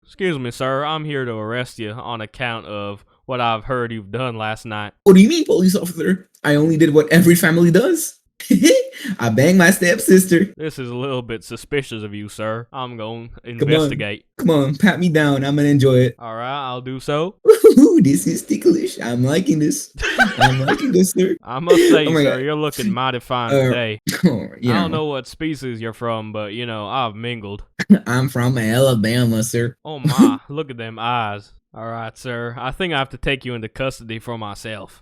Excuse me, sir. I'm here to arrest you on account of what I've heard you've done last night. What do you mean, police officer? I only did what every family does. I banged my stepsister. This is a little bit suspicious of you, sir. I'm going to Come on. investigate. Come on, pat me down. I'm gonna enjoy it. All right, I'll do so. Ooh, this is ticklish. I'm liking this. I'm liking this, sir. I must say, Oh my sir, God. you're looking mighty fine today. You I don't know what species you're from, but, I've mingled. I'm from Alabama, sir. Oh my, look at them eyes. All right, sir. I think I have to take you into custody for myself.